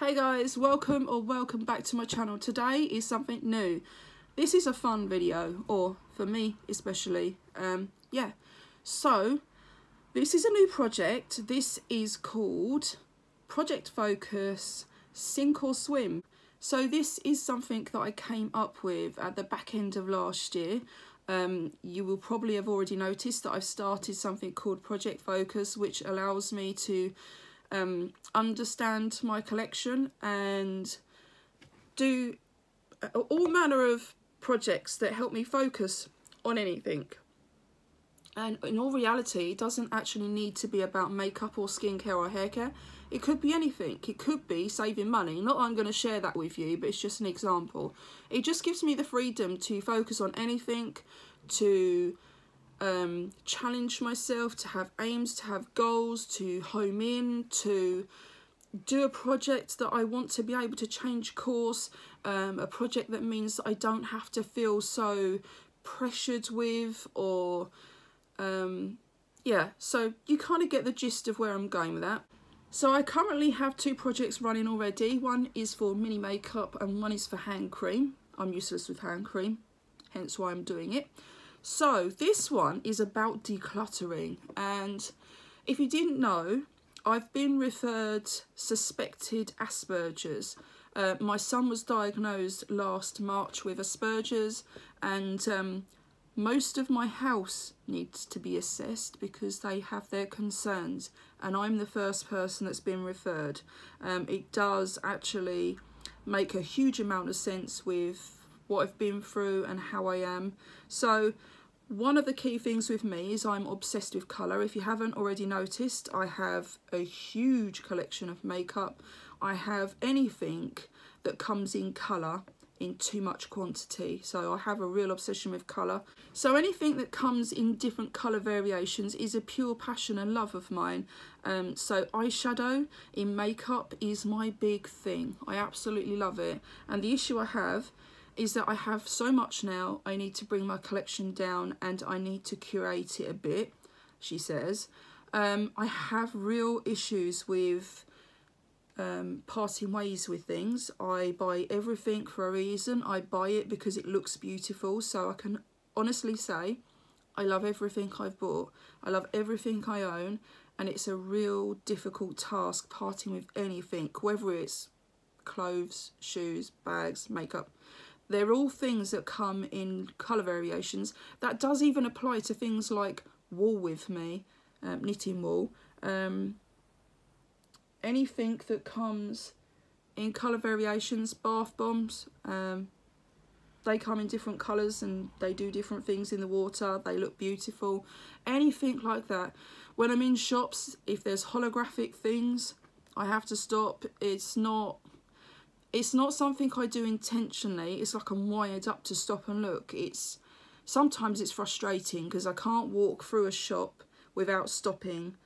Hey guys, welcome back to my channel. Today is something new. This is a fun video, or for me especially. Yeah, so this is a new project. This is called Project Focus Sink or Swim. So this is something that I came up with at the back end of last year. You will probably have already noticed that I've started something called Project Focus, which allows me to understand my collection and do all manner of projects that help me focus on anything. And in all reality, it doesn't actually need to be about makeup or skincare or hair care. It could be anything. It could be saving money. Not that I'm going to share that with you, but it's just an example. It just gives me the freedom to focus on anything, to challenge myself, to have aims, to have goals, to home in, to do a project that I want to be able to change course, a project that means that I don't have to feel so pressured with, or yeah, so you kind of get the gist of where I'm going with that. So I currently have two projects running already. One is for mini makeup and one is for hand cream. I'm useless with hand cream, hence why I'm doing it. So this one is about decluttering, and if you didn't know, I've been referred suspected Asperger's. My son was diagnosed last March with Asperger's, and most of my house needs to be assessed because they have their concerns, and I'm the first person that's been referred. It does actually make a huge amount of sense with what I've been through and how I am. So one of the key things with me is I'm obsessed with colour. If you haven't already noticed, I have a huge collection of makeup. I have anything that comes in colour in too much quantity. So I have a real obsession with colour. So anything that comes in different colour variations is a pure passion and love of mine. So eyeshadow in makeup is my big thing. I absolutely love it. And the issue I have is that I have so much now, I need to bring my collection down and I need to curate it a bit, she says. I have real issues with parting ways with things. I buy everything for a reason. I buy it because it looks beautiful. So I can honestly say I love everything I've bought. I love everything I own, and it's a real difficult task parting with anything, whether it's clothes, shoes, bags, makeup. They're all things that come in colour variations. That does even apply to things like wool with me, knitting wool. Anything that comes in colour variations, bath bombs, they come in different colours and they do different things in the water. They look beautiful. Anything like that. When I'm in shops, if there's holographic things, I have to stop. It's not something I do intentionally. It's like I'm wired up to stop and look. Sometimes it's frustrating because I can't walk through a shop without stopping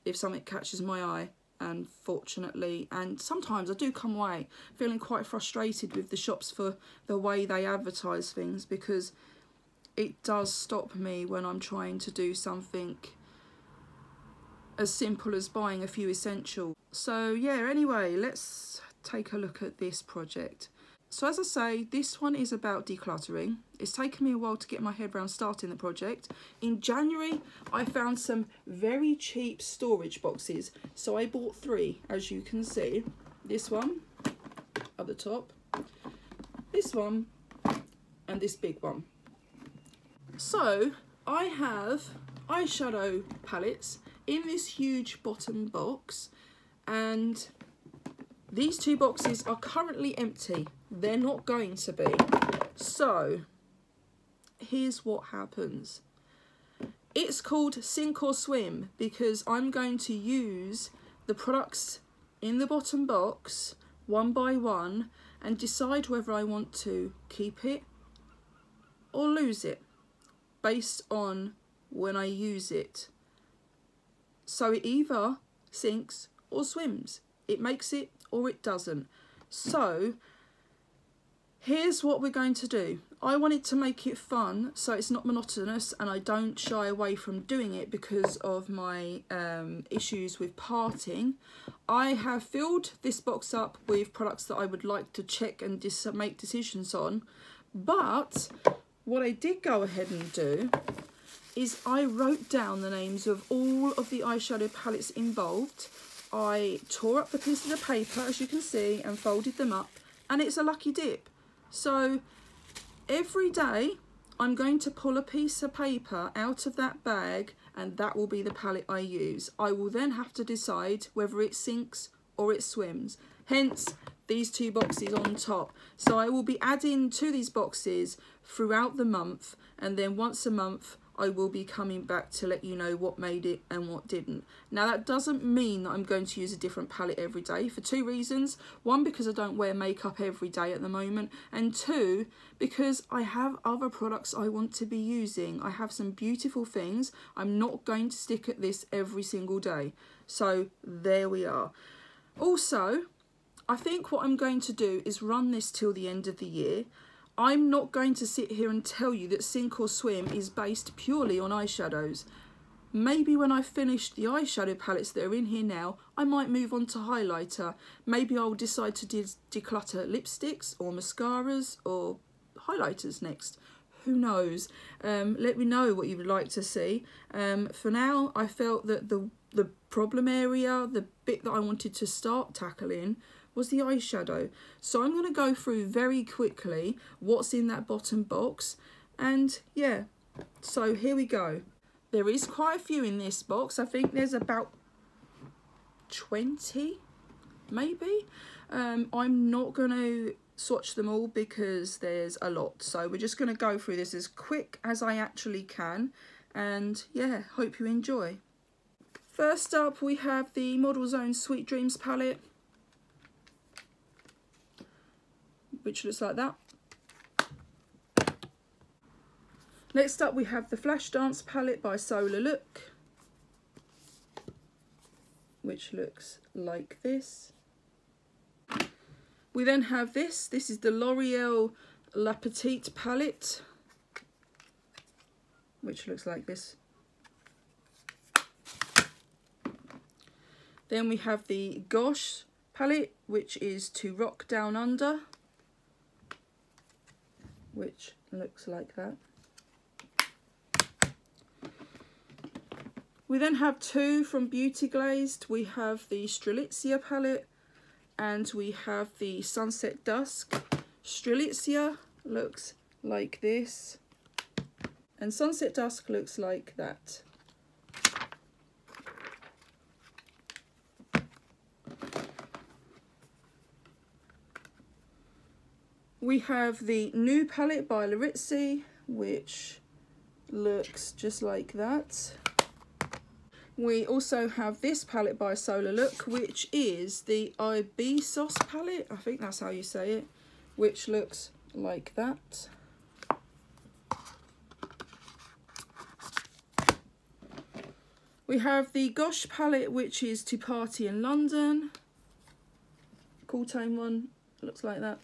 if something catches my eye, unfortunately. And sometimes I do come away feeling quite frustrated with the shops for the way they advertise things, because it does stop me when I'm trying to do something as simple as buying a few essentials. So yeah, anyway, let's take a look at this project. So as I say, this one is about decluttering. It's taken me a while to get my head around starting the project. In January, I found some very cheap storage boxes. So I bought 3, as you can see. This one at the top, this one, and this big one. So I have eyeshadow palettes in this huge bottom box, and these 2 boxes are currently empty. They're not going to be. So here's what happens. It's called Sink or Swim because I'm going to use the products in the bottom box one by one and decide whether I want to keep it or lose it based on when I use it. So it either sinks or swims. It makes it or it doesn't. So here's what we're going to do. I wanted to make it fun so it's not monotonous, and I don't shy away from doing it because of my issues with parting. I have filled this box up with products that I would like to check and make decisions on, but what I did go ahead and do is I wrote down the names of all of the eyeshadow palettes involved. I tore up the pieces of paper, as you can see, and folded them up, and it's a lucky dip. So every day I'm going to pull a piece of paper out of that bag, and that will be the palette I use. I will then have to decide whether it sinks or it swims. Hence these two boxes on top. So I will be adding to these boxes throughout the month, and then once a month I will be coming back to let you know what made it and what didn't. Now that doesn't mean that I'm going to use a different palette every day, for two reasons. One, because I don't wear makeup every day at the moment, and two, because I have other products I want to be using. I have some beautiful things. I'm not going to stick at this every single day. So there we are. Also, I think what I'm going to do is run this till the end of the year. I'm not going to sit here and tell you that Sink or Swim is based purely on eyeshadows. Maybe when I finish the eyeshadow palettes that are in here now, I might move on to highlighter. Maybe I'll decide to declutter lipsticks or mascaras or highlighters next. Who knows? Let me know what you would like to see. For now, I felt that the problem area, the bit that I wanted to start tackling, was the eyeshadow. So I'm going to go through very quickly what's in that bottom box, and yeah, so here we go. There is quite a few in this box. I think there's about 20 maybe. I'm not going to swatch them all because there's a lot, so we're just going to go through this as quick as I actually can, and yeah, hope you enjoy. First up, we have the Model Zone Sweet Dreams palette, which looks like that. Next up we have the Flash Dance palette by Solar Look, which looks like this. We then have this is the L'Oreal La Petite palette, which looks like this. Then we have the Gosh palette, which is To Rock Down Under, which looks like that. We then have two from Beauty Glazed. We have the Strelitzia palette and we have the Sunset Dusk. Strelitzia looks like this and Sunset Dusk looks like that. We have the new palette by Larizzi, which looks just like that. We also have this palette by Solar Look, which is the Ibisos palette, I think that's how you say it, which looks like that. We have the Gosh palette, which is To Party in London. Cool tone one, looks like that.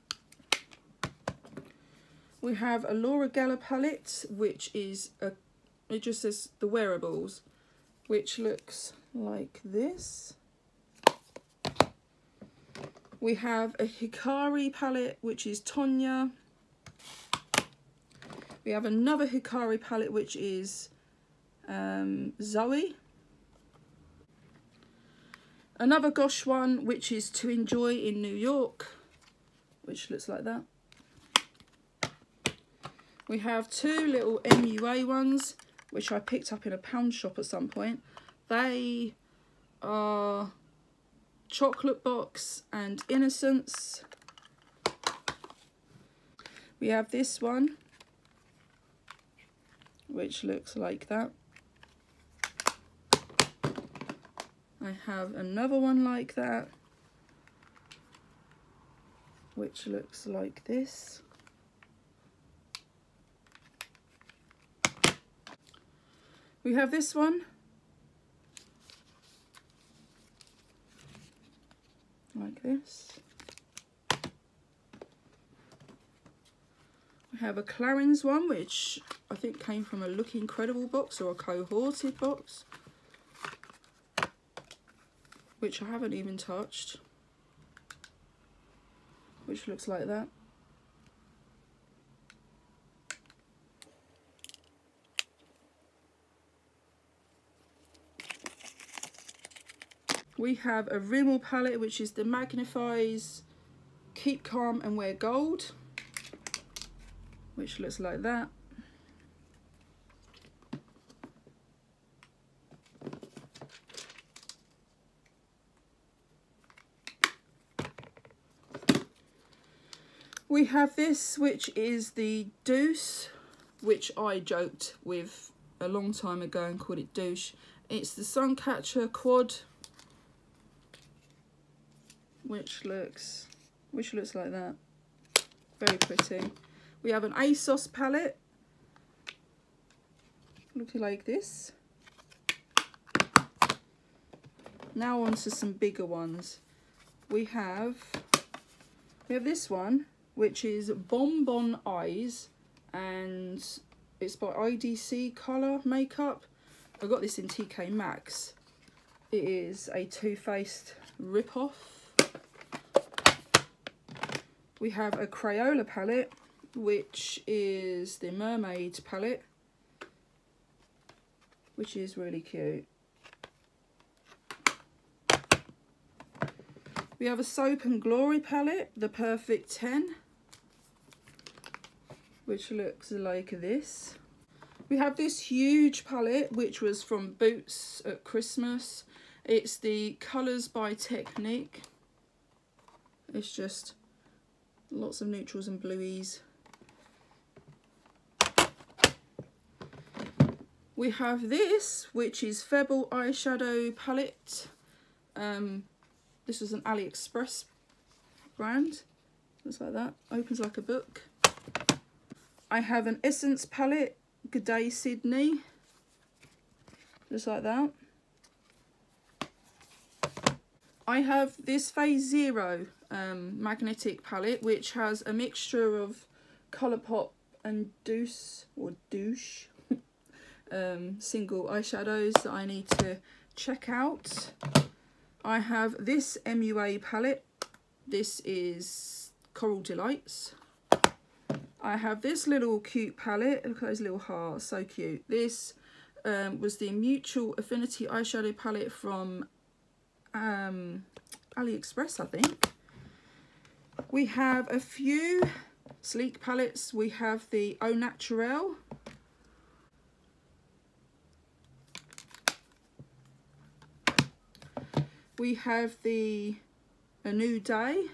We have a Laura Geller palette, which is it just says the wearables, which looks like this. We have a Hikari palette, which is Tonya. We have another Hikari palette, which is Zoe. Another Gosh one, which is To Enjoy in New York, which looks like that. We have two little MUA ones, which I picked up in a pound shop at some point. They are Chocolate Box and Innocence. We have this one, which looks like that. I have another one like that, which looks like this. We have this one, like this. We have a Clarins one, which I think came from a Look Incredible box or a cohorted box, which I haven't even touched, which looks like that. We have a Rimmel palette, which is the Magnifies Keep Calm and Wear Gold, which looks like that. We have this, which is the Douche, which I joked with a long time ago and called it Douche. It's the Suncatcher Quad, which looks like that. Very pretty. We have an ASOS palette, looking like this. Now on to some bigger ones. We have this one, which is Bonbon Eyes, and it's by IDC Colour Makeup. I got this in TK Maxx. It is a Too Faced rip-off. We have a Crayola palette, which is the Mermaid palette, which is really cute. We have a Soap and Glory palette, the Perfect 10, which looks like this. We have this huge palette, which was from Boots at Christmas. It's the Colours by Technique. It's just lots of neutrals and blueies. We have this, which is Febble eyeshadow palette. This was an AliExpress brand. Looks like that. Opens like a book. I have an Essence palette, Good Day Sydney. Just like that. I have this Phase Zero magnetic palette, which has a mixture of Colourpop and Douche single eyeshadows that I need to check out. I have this MUA palette. This is Coral Delights. I have this little cute palette. Look at those little hearts, so cute. This was the Mutual Affinity eyeshadow palette from AliExpress, I think. We have a few sleek palettes. We have the Au Naturel. We have the A New Day.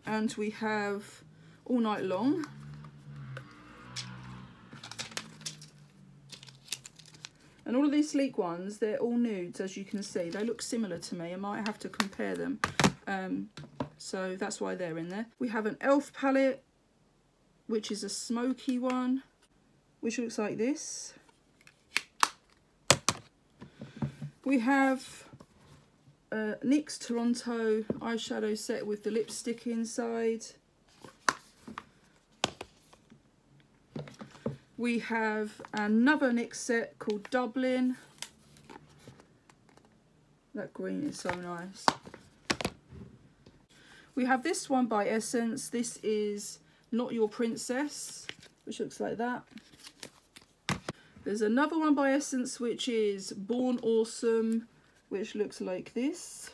And we have All Night Long. And all of these sleek ones, they're all nudes, as you can see. They look similar to me. I might have to compare them. So that's why they're in there. We have an e.l.f. palette, which is a smoky one, which looks like this. We have NYX Toronto eyeshadow set with the lipstick inside. We have another NYX set called Dublin. That green is so nice. We have this one by Essence. This is Not Your Princess, which looks like that. There's another one by Essence, which is Born Awesome, which looks like this.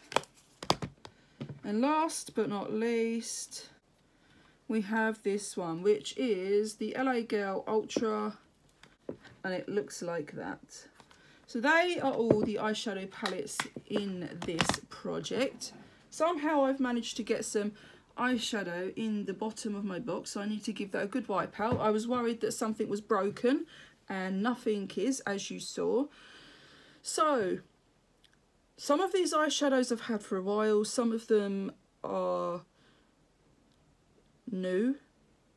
And last but not least, we have this one, which is the LA Girl Ultra, and it looks like that. So they are all the eyeshadow palettes in this project. Somehow I've managed to get some eyeshadow in the bottom of my box, so I need to give that a good wipe out. I was worried that something was broken, and nothing is, as you saw. So some of these eyeshadows I've had for a while, some of them are new,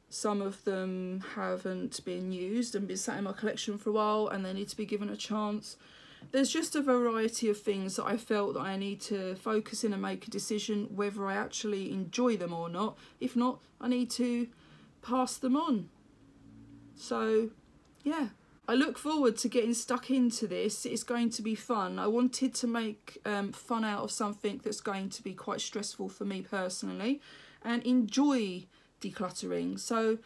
Some of them haven't been used and been sat in my collection for a while and they need to be given a chance. There's just a variety of things that I felt that I need to focus in and make a decision whether I actually enjoy them or not. If not, I need to pass them on. So yeah, I look forward to getting stuck into this. It's going to be fun. I wanted to make fun out of something that's going to be quite stressful for me personally, and enjoy decluttering. So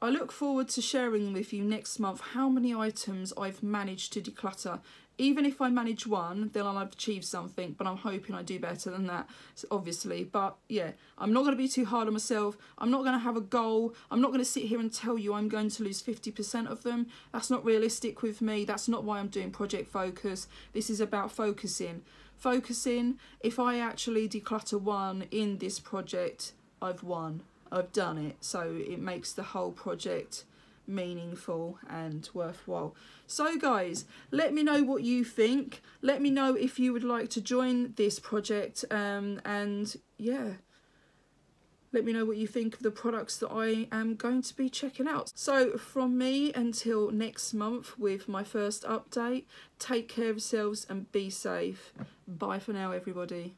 I look forward to sharing with you next month how many items I've managed to declutter. Even if I manage one, then I'll have achieved something, but I'm hoping I do better than that, obviously. But yeah, I'm not going to be too hard on myself. I'm not going to have a goal. I'm not going to sit here and tell you I'm going to lose 50% of them. That's not realistic with me. That's not why I'm doing Project Focus. This is about focusing. Focusing, if I actually declutter one in this project, I've won. I've done it. So it makes the whole project meaningful and worthwhile. So guys, let me know what you think. Let me know if you would like to join this project, and yeah, let me know what you think of the products that I am going to be checking out. So from me until next month with my first update, take care of yourselves and be safe. Bye for now, everybody.